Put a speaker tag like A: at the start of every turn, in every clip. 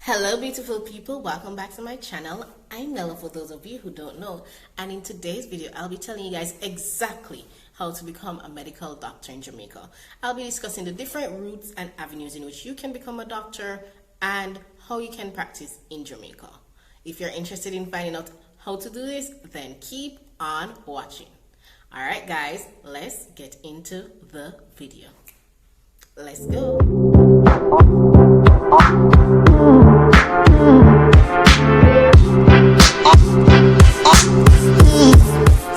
A: Hello beautiful people, welcome back to my channel. I'm Nella for those of you who don't know, and in today's video I'll be telling you guys exactly how to become a medical doctor in Jamaica. I'll be discussing the different routes and avenues in which you can become a doctor and how you can practice in Jamaica. If you're interested in finding out how to do this, then keep on watching. Alright guys, let's get into the video. Let's go.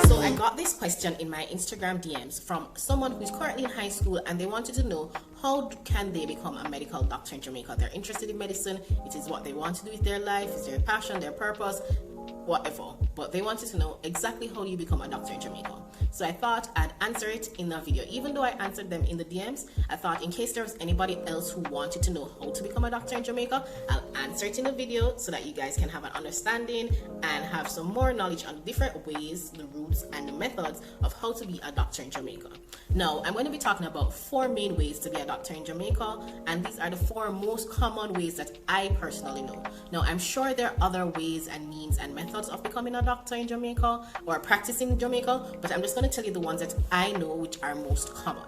A: So I got this question in my Instagram DMs from someone who's currently in high school, and they wanted to know how can they become a medical doctor in Jamaica. They're interested in medicine. It is what they want to do with their life. It's their passion, their purpose, whatever. But they wanted to know exactly how you become a doctor in Jamaica. So I thought I'd answer it in the video. Even though I answered them in the DMs, I thought in case there was anybody else who wanted to know how to become a doctor in Jamaica, I'll answer it in the video so that you guys can have an understanding and have some more knowledge on different ways, the routes and the methods of how to be a doctor in Jamaica. Now, I'm going to be talking about 4 main ways to be a doctor in Jamaica, and these are the 4 most common ways that I personally know. Now, I'm sure there are other ways and means and methods of becoming a doctor in Jamaica or practicing in Jamaica, but I'm just going to tell you the ones that I know which are most common.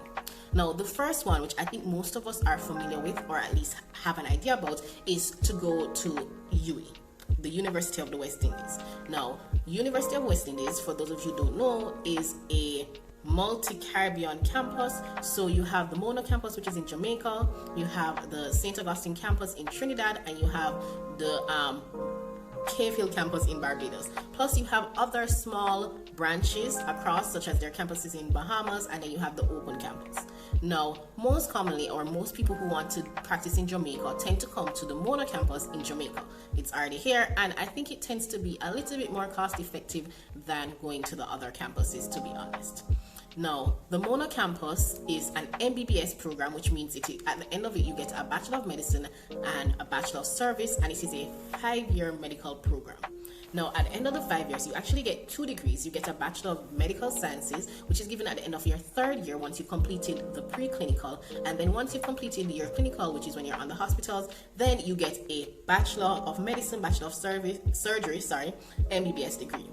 A: Now, the first one, which I think most of us are familiar with or at least have an idea about, is to go to UWI, the University of the West Indies. Now, University of West Indies, for those of you who don't know, is a multi-Caribbean campus. So you have the Mono campus, which is in Jamaica, you have the St. Augustine campus in Trinidad, and you have the Cayfield campus in Barbados. Plus you have other small branches across, such as their campuses in Bahamas, and then you have the open campus. Now, most commonly, or most people who want to practice in Jamaica tend to come to the Mono campus in Jamaica. It's already here, and I think it tends to be a little bit more cost effective than going to the other campuses, to be honest. Now, the Mono campus is an MBBS program, which means at the end of it, you get a Bachelor of Medicine and a Bachelor of Service, and it is a 5-year medical program. Now, at the end of the 5 years, you actually get 2 degrees. You get a Bachelor of Medical Sciences, which is given at the end of your 3rd year once you've completed the preclinical, and then once you've completed your clinical, which is when you're on the hospitals, then you get a Bachelor of Medicine, Bachelor of Surgery, MBBS degree.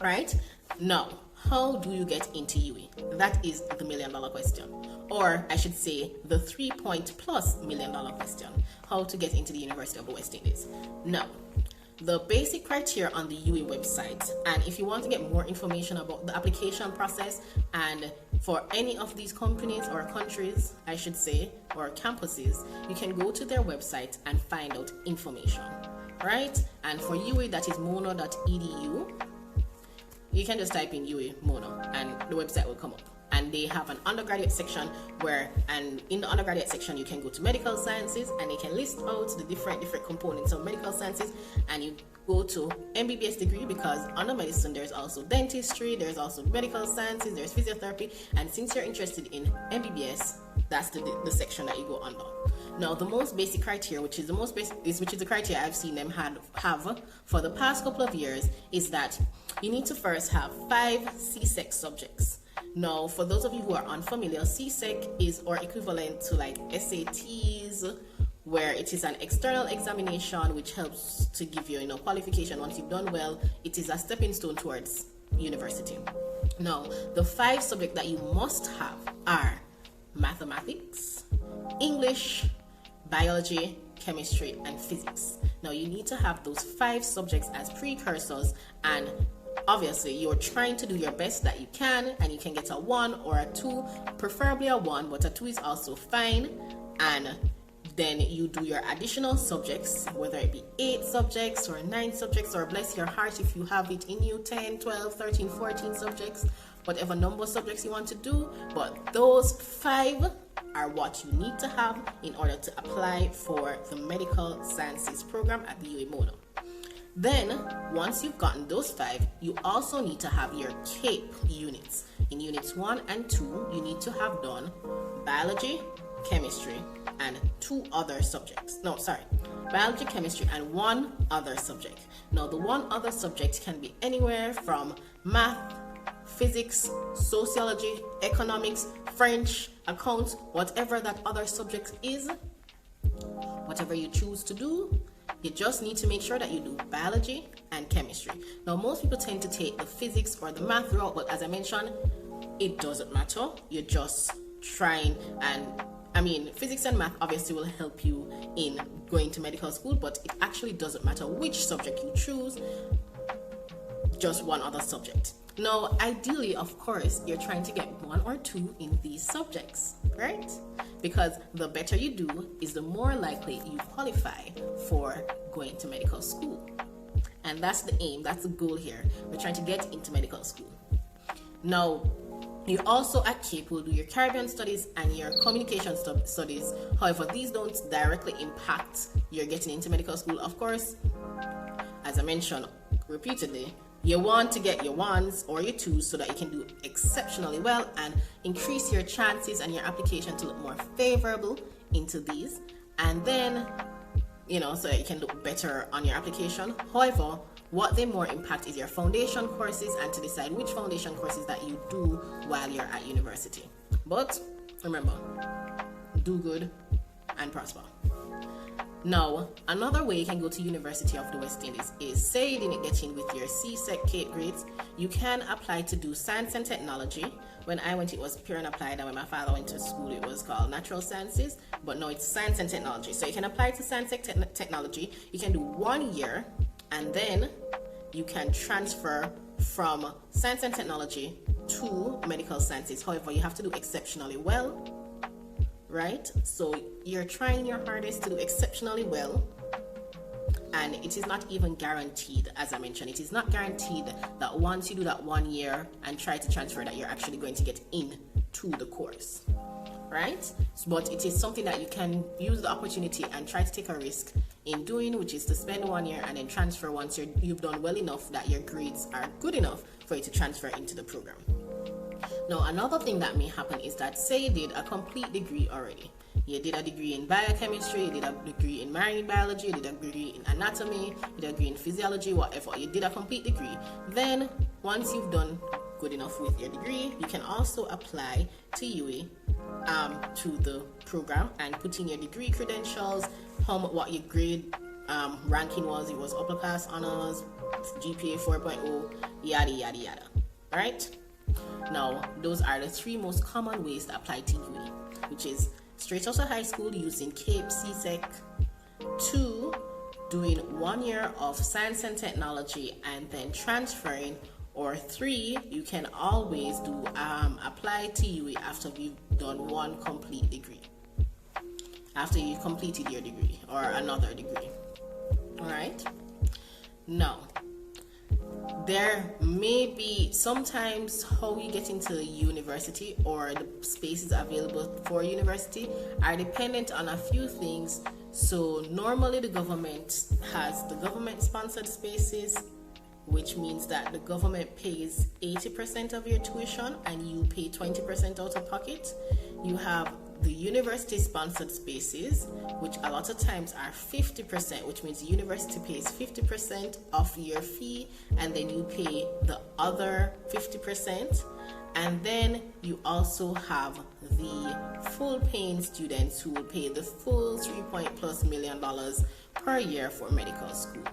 A: Right? Now, how do you get into UWI? That is the $1 million question. Or I should say the 3-point-plus $1 million question. How to get into the University of the West Indies. Now, the basic criteria on the UWI website, and if you want to get more information about the application process, and for any of these companies or countries, I should say, or campuses, you can go to their website and find out information. Right? And for UWI, that is mono.edu. You can just type in UWI Mono and the website will come up. And they have an undergraduate section and in the undergraduate section you can go to medical sciences, and they can list out the different components of medical sciences, and you go to MBBS degree, because under medicine there's also dentistry, there's also medical sciences, there's physiotherapy, and since you're interested in MBBS, that's the section that you go under. Now, the most basic criteria, which is the criteria I've seen them have for the past couple of years, is that you need to first have 5 CSEC subjects. Now, for those of you who are unfamiliar, CSEC is or equivalent to like SATs, where it is an external examination which helps to give you, qualification. Once you've done well, it is a stepping stone towards university. Now, the 5 subjects that you must have are mathematics, English, biology, chemistry, and physics. Now, you need to have those 5 subjects as precursors, and obviously you're trying to do your best that you can, and you can get a 1 or a 2, preferably a 1, but a 2 is also fine. And then you do your additional subjects, whether it be 8 subjects or 9 subjects, or bless your heart if you have it in you 10, 12, 13, 14 subjects, whatever number of subjects you want to do. But those 5 are what you need to have in order to apply for the medical sciences program at the UWI Mono. Then, once you've gotten those 5, you also need to have your CAPE units. In units 1 and 2, you need to have done biology, chemistry, and 2 other subjects. No, sorry, biology, chemistry, and 1 other subject. Now, the 1 other subject can be anywhere from math, physics, sociology, economics, French, accounts, whatever that other subject is, whatever you choose to do, You just need to make sure that you do biology and chemistry. Now, most people tend to take the physics or the math route, but as I mentioned, it doesn't matter. You're just trying, and physics and math obviously will help you in going to medical school, but it actually doesn't matter which subject you choose, just one other subject. Now, ideally, of course, you're trying to get 1 or 2 in these subjects, right? Because the better you do is the more likely you qualify for going to medical school. And that's the aim, that's the goal here. We're trying to get into medical school. Now, you also at CAPE will do your Caribbean studies and your communication studies. However, these don't directly impact your getting into medical school. Of course, as I mentioned repeatedly, you want to get your 1s or your 2s so that you can do exceptionally well and increase your chances and your application to look more favorable into these. And then, so that you can look better on your application. However, what they more impact is your foundation courses and to decide which foundation courses that you do while you're at university. But remember, do good and prosper. Now, another way you can go to University of the West Indies is, say you didn't get in with your CSEC CAPE grades, you can apply to do science and technology. When I went, it was pure and applied, and when my father went to school, it was called natural sciences, but now it's science and technology. So you can apply to science and technology, you can do 1 year, and then you can transfer from science and technology to medical sciences. However, you have to do exceptionally well. Right? So you're trying your hardest to do exceptionally well, and it is not even guaranteed. As I mentioned, it is not guaranteed that once you do that 1 year and try to transfer that you're actually going to get into the course, right? But it is something that you can use the opportunity and try to take a risk in doing, which is to spend 1 year and then transfer once you've done well enough that your grades are good enough for you to transfer into the program. Now, another thing that may happen is that, say you did a complete degree already. You did a degree in biochemistry, you did a degree in marine biology, you did a degree in anatomy, you did a degree in physiology, whatever. You did a complete degree. Then, once you've done good enough with your degree, you can also apply to UWI, to the program, and put in your degree credentials, what your grade ranking was. It was upper class honors, GPA 4.0, yada yada yada. Right? Now, those are the 3 most common ways to apply to UWI, which is straight out of high school using CAPE, CSEC, 2, doing 1 year of science and technology and then transferring, or 3, you can always do apply to UWI after you've done 1 complete degree, after you completed your degree or another degree. All right? Now, there may be sometimes how you get into university or the spaces available for university are dependent on a few things. So normally the government has the government sponsored spaces, which means that the government pays 80% of your tuition and you pay 20% out of pocket. You have the university sponsored spaces, which a lot of times are 50%, which means the university pays 50% of your fee and then you pay the other 50%. And then you also have the full paying students who will pay the full $3+ million per year for medical school.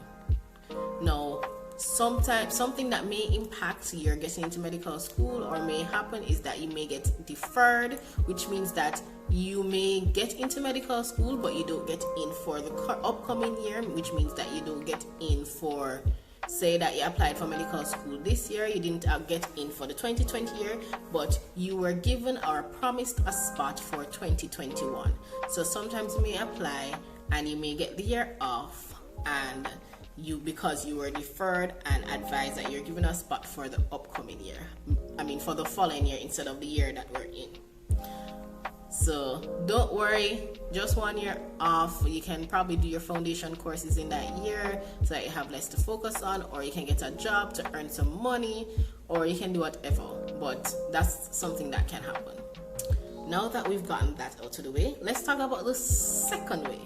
A: Now, sometimes something that may impact your getting into medical school or may happen is that you may get deferred, which means that you may get into medical school but you don't get in for the upcoming year, which means that you don't get in for, say that you applied for medical school this year, you didn't get in for the 2020 year, but you were given or promised a spot for 2021. So sometimes you may apply and you may get the year off, and because you were deferred and advised that you're given a spot for the upcoming year, for the following year instead of the year that we're in. So don't worry, just 1 year off. You can probably do your foundation courses in that year so that you have less to focus on, or you can get a job to earn some money, or you can do whatever, but that's something that can happen. Now that we've gotten that out of the way, let's talk about the second way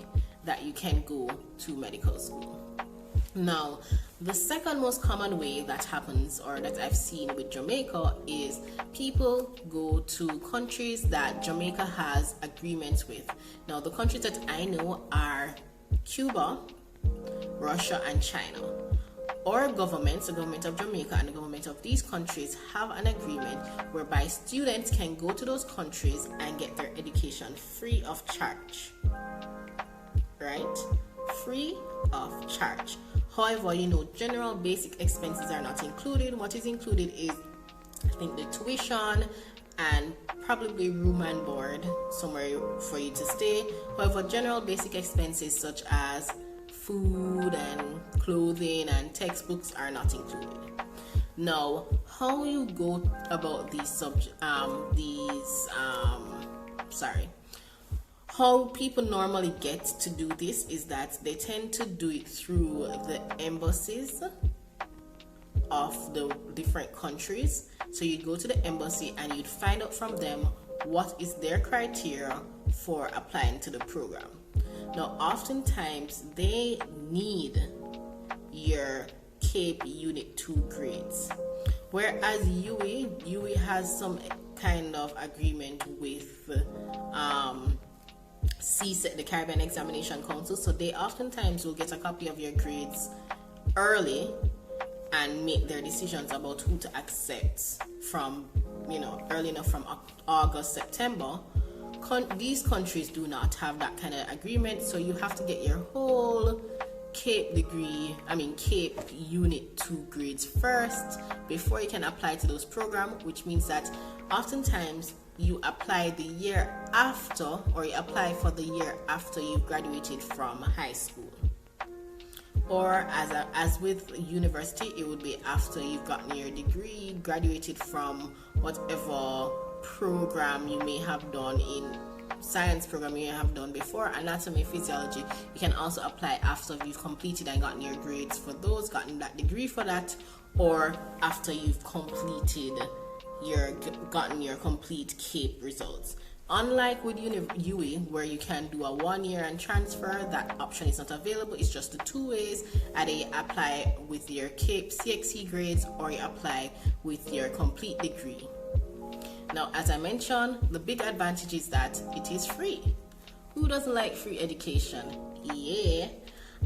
A: that you can go to medical school. Now, the second most common way that happens, or that I've seen with Jamaica, is people go to countries that Jamaica has agreements with. Now, the countries that I know are Cuba, Russia, and China. Our governments, the government of Jamaica and the government of these countries, have an agreement whereby students can go to those countries and get their education free of charge. Right? Free of charge. However, general basic expenses are not included. What is included is, I think, the tuition and probably room and board, somewhere for you to stay. However, general basic expenses such as food and clothing and textbooks are not included. Now, how you go about how people normally get to do this is that they tend to do it through the embassies of the different countries. So you'd go to the embassy and you'd find out from them what is their criteria for applying to the program. Now, oftentimes they need your CAPE Unit 2 grades, whereas UWI has some kind of agreement with CSET, the Caribbean Examination Council, so they oftentimes will get a copy of your grades early and make their decisions about who to accept from, early enough from August, September. These countries do not have that kind of agreement, so you have to get your whole CAPE Unit 2 grades first before you can apply to those programs, which means that oftentimes you apply the year after, or you apply for the year after you've graduated from high school. Or as with university, it would be after you've gotten your degree, graduated from whatever program you may have done in science program you may have done before, anatomy, physiology. You can also apply after you've completed and gotten your grades for those, gotten that degree for that, or after you've gotten your complete CAPE results. Unlike with UWI, where you can do a 1 year and transfer, that option is not available. It's just the 2 ways. Either you apply with your CAPE CXC grades, or you apply with your complete degree. Now, as I mentioned, the big advantage is that it is free. Who doesn't like free education? Yeah.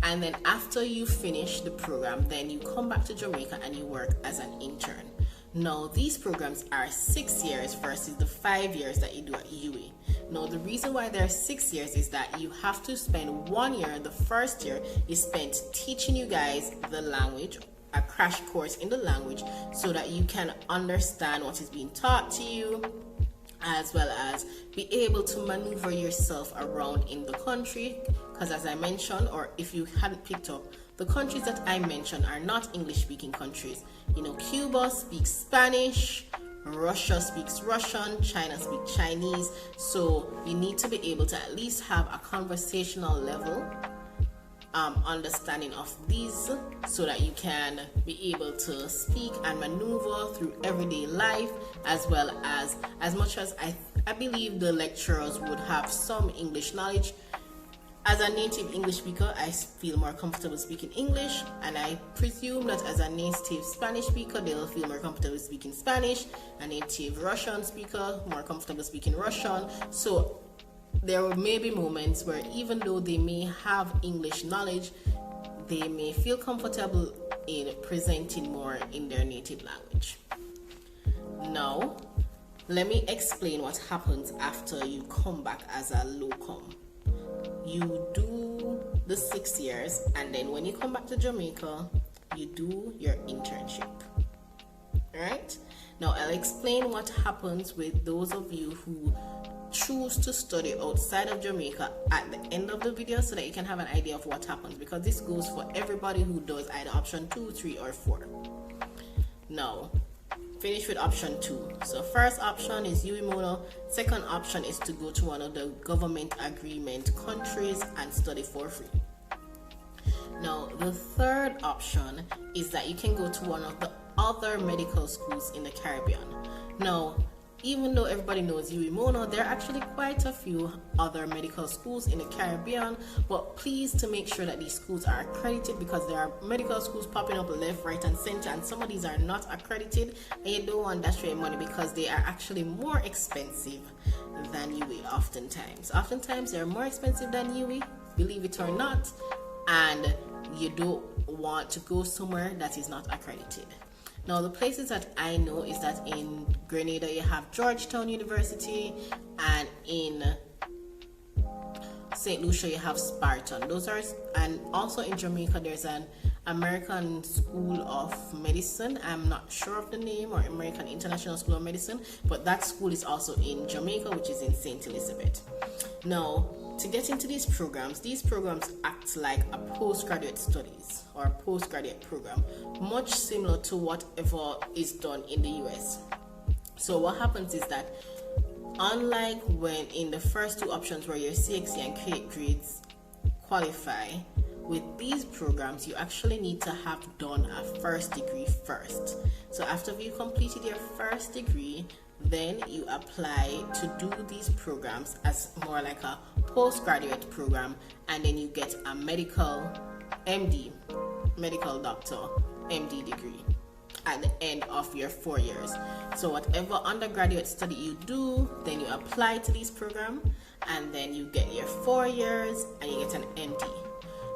A: And then after you finish the program, then you come back to Jamaica and you work as an intern. Now, these programs are 6 years versus the 5 years that you do at UWI. Now, the reason why they're 6 years is that you have to spend 1 year, the first year is spent teaching you guys the language, a crash course in the language, so that you can understand what is being taught to you, as well as be able to maneuver yourself around in the country. Because as I mentioned, or if you hadn't picked up, the countries that I mentioned are not English-speaking countries. Cuba speaks Spanish, Russia speaks Russian, China speaks Chinese. So you need to be able to at least have a conversational level understanding of these, so that you can be able to speak and maneuver through everyday life, as well as much as I believe the lecturers would have some English knowledge. As a native English speaker, I feel more comfortable speaking English, and I presume that as a native Spanish speaker, they'll feel more comfortable speaking Spanish, a native Russian speaker more comfortable speaking Russian. So there may be moments where, even though they may have English knowledge, they may feel comfortable in presenting more in their native language. Now, let me explain what happens after you come back as a locum. You do the 6 years, and then when you come back to Jamaica, you do your internship. Alright? Now, I'll explain what happens with those of you who choose to study outside of Jamaica at the end of the video, so that you can have an idea of what happens, because this goes for everybody who does either option 2, 3, or 4. Now, finish with option 2. So first option is UWI. Second option is to go to one of the government agreement countries and study for free. Now, the third option is that you can go to one of the other medical schools in the Caribbean. Now, even though everybody knows UWI, there are actually quite a few other medical schools in the Caribbean, but please to make sure that these schools are accredited, because there are medical schools popping up left, right, and center, and some of these are not accredited, and you don't want that your money, because they are actually more expensive than UWI oftentimes. Oftentimes, they're more expensive than UWI, believe it or not, and you don't want to go somewhere that is not accredited. Now, the places that I know is that in Grenada you have Georgetown University, and in St. Lucia you have Spartan. Those are, and also in Jamaica there's an American School of Medicine. I'm not sure of the name, or American International School of Medicine, but that school is also in Jamaica, which is in St. Elizabeth. Now, to get into these programs act like a postgraduate studies or a postgraduate program, much similar to whatever is done in the US. So what happens is that, unlike when in the first two options where your CXC and CATE grades qualify, with these programs you actually need to have done a first degree first. So after you completed your first degree, then you apply to do these programs as more like a postgraduate program, and then you get a medical MD, medical doctor MD degree at the end of your 4 years. So whatever undergraduate study you do, then you apply to this program, and then you get your 4 years and you get an MD.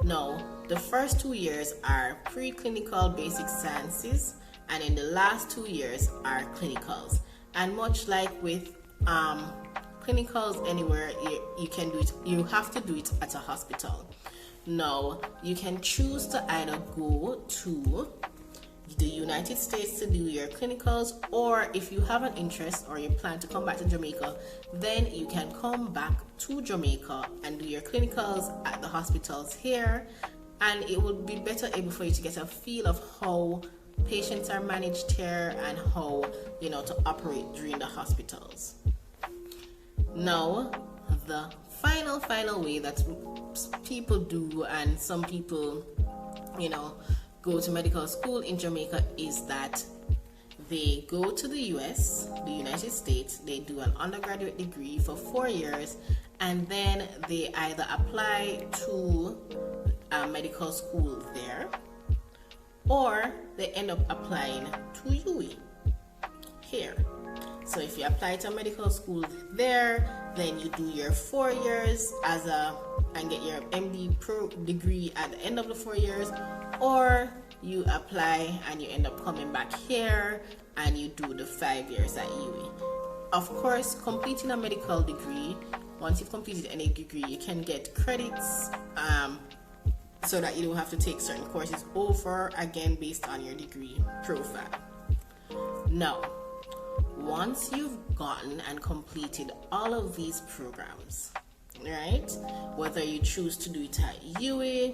A: Now, the first 2 years are preclinical basic sciences, and in the last 2 years are clinicals. And much like with clinicals anywhere, you can do it, you have to do it at a hospital. Now, you can choose to either go to the United States to do your clinicals, or if you have an interest or you plan to come back to Jamaica, then you can come back to Jamaica and do your clinicals at the hospitals here, and it will be better able for you to get a feel of how patients are managed here and how, to operate during the hospitals. Now, the final way that people do, and some people, go to medical school in Jamaica, is that they go to the US, the United States, they do an undergraduate degree for 4 years, and then they either apply to a medical school there, or they end up applying to UE here. So if you apply to a medical school there, then you do your 4 years and get your MD pro degree at the end of the 4 years, or you apply and you end up coming back here and you do the 5 years at UE. Of course, completing a medical degree, once you've completed any degree, you can get credits so that you don't have to take certain courses over again based on your degree profile. Now, once you've gotten and completed all of these programs, right, whether you choose to do it at UE,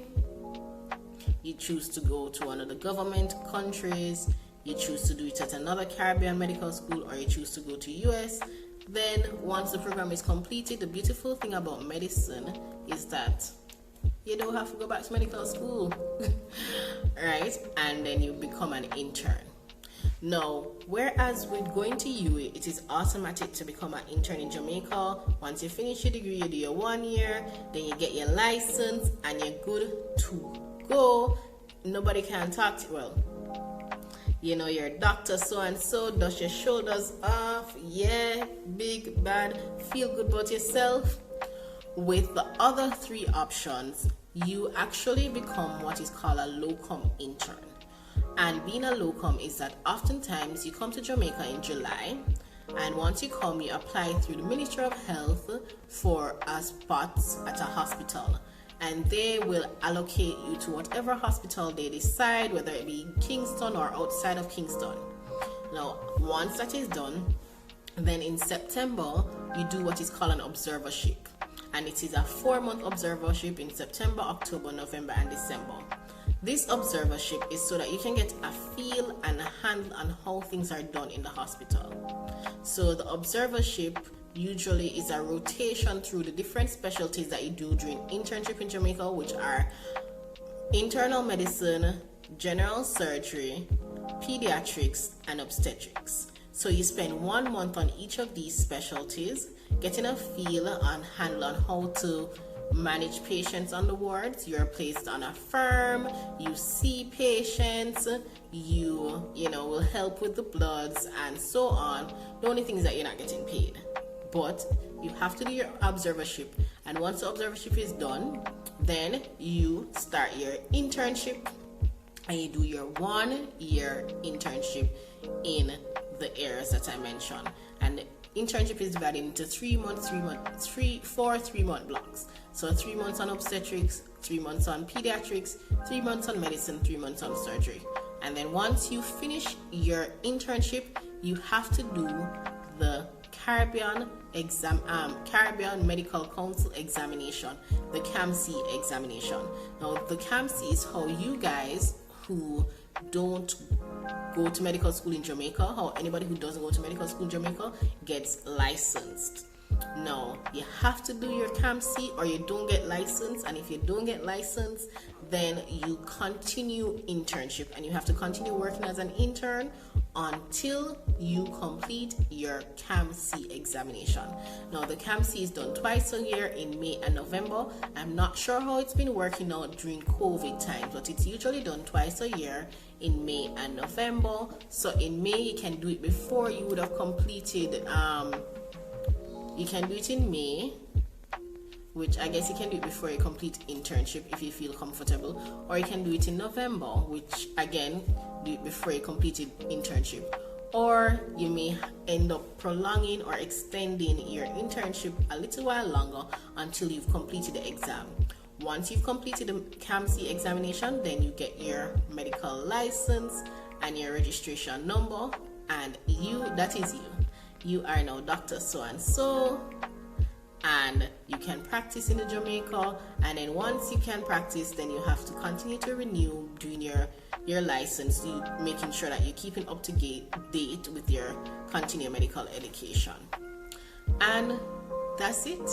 A: you choose to go to one of the government countries, you choose to do it at another Caribbean medical school, or you choose to go to US, then once the program is completed, the beautiful thing about medicine is that you don't have to go back to medical school, right? And then you become an intern. Now, whereas with going to UE, it is automatic to become an intern in Jamaica. Once you finish your degree, you do your 1 year, then you get your license, and you're good to go. Nobody can talk to you. Well, your doctor so-and-so, dust your shoulders off, yeah, big, bad, feel good about yourself. With the other 3 options, you actually become what is called a locum intern. And being a locum is that oftentimes you come to Jamaica in July, and once you come, you apply through the Ministry of Health for a spot at a hospital, and they will allocate you to whatever hospital they decide, whether it be Kingston or outside of Kingston. Now, once that is done, then in September, you do what is called an observership. And it is a 4-month observership in September, October, November, and December. This observership is so that you can get a feel and a handle on how things are done in the hospital. So the observership usually is a rotation through the different specialties that you do during internship in Jamaica, which are internal medicine, general surgery, pediatrics, and obstetrics. So you spend 1 month on each of these specialties, getting a feel and handle on how to manage patients on the wards. You're placed on a firm, you see patients, you will help with the bloods and so on. The only thing is that you're not getting paid, but you have to do your observership, and once the observership is done, then you start your internship and you do your 1 year internship in the areas that I mentioned. And the internship is divided into 3 month blocks. So 3 months on obstetrics, 3 months on pediatrics, 3 months on medicine, 3 months on surgery. And then once you finish your internship, you have to do the Caribbean Medical Council examination, the CAMC examination. Now, the CAMC is how you guys who don't go to medical school in Jamaica, how anybody who doesn't go to medical school in Jamaica gets licensed. No, you have to do your CAMC or you don't get licensed, and if you don't get licensed, then you continue internship and you have to continue working as an intern until you complete your CAMC examination. Now, the CAMC is done twice a year in May and November. I'm not sure how it's been working out during COVID times, but it's usually done twice a year in May and November. So in May, you can do it before you would have completed, you can do it in May, which I guess you can do it before you complete internship if you feel comfortable, or you can do it in November, which again, do it before you completed internship, or you may end up prolonging or extending your internship a little while longer until you've completed the exam. Once you've completed the CAMC examination, then you get your medical license and your registration number, and that is you are now Dr. So-and-so, and you can practice in the Jamaica. And then once you can practice, then you have to continue to renew doing your license, making sure that you're keeping up to date with your continuing medical education. And that's it.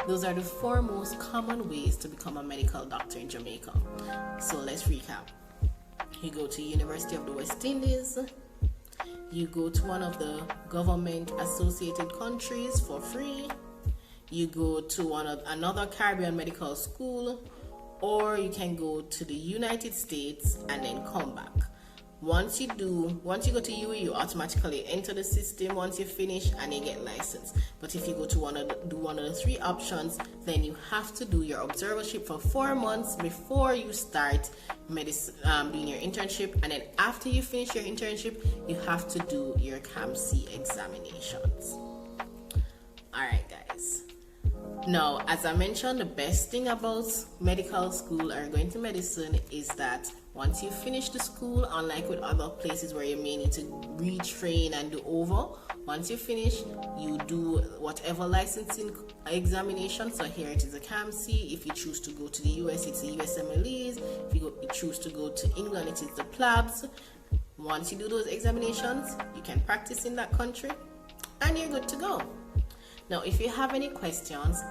A: Those are the 4 most common ways to become a medical doctor in Jamaica. So let's recap. You go to University of the West Indies. You go to one of the government associated countries for free. You go to another Caribbean medical school, or you can go to the United States and then come back. Once you go to UE, you automatically enter the system once you finish and you get licensed. But if you go to one of the 3 options, then you have to do your observership for 4 months before you start doing your internship, and then after you finish your internship, you have to do your CAMC examinations. Alright guys. Now, as I mentioned, the best thing about medical school or going to medicine is that once you finish the school, unlike with other places where you may need to retrain and do over, once you finish, you do whatever licensing examination. So here it is a CAMC. If you choose to go to the US, it's the USMLEs. If you choose to go to England, it is the PLABs. Once you do those examinations, you can practice in that country and you're good to go. Now, if you have any questions,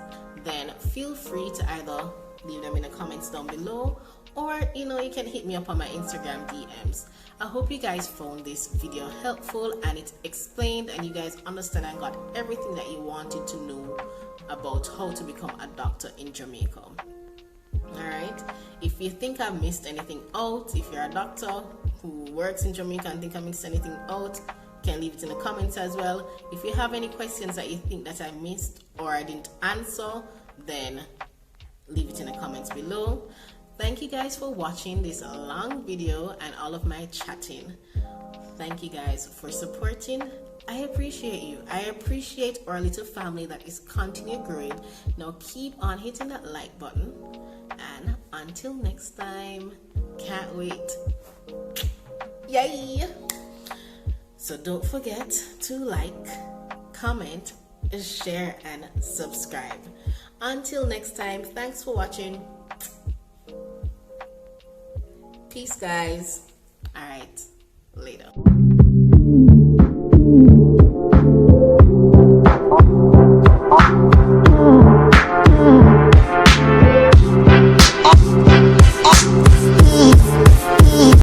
A: then feel free to either leave them in the comments down below, or you can hit me up on my Instagram DMs. I hope you guys found this video helpful and it explained and you guys understand and got everything that you wanted to know about how to become a doctor in Jamaica. Alright, if you think I missed anything out, if you're a doctor who works in Jamaica and think I missed anything out, can leave it in the comments as well. If you have any questions that you think that I missed or I didn't answer, then leave it in the comments below. Thank you guys for watching this long video and all of my chatting. Thank you guys for supporting. I appreciate you. I appreciate our little family that is continuing growing. Now keep on hitting that like button, and until next time, can't wait. Yay! So don't forget to like, comment, share, and subscribe. Until next time, thanks for watching. Peace, guys. All right, later.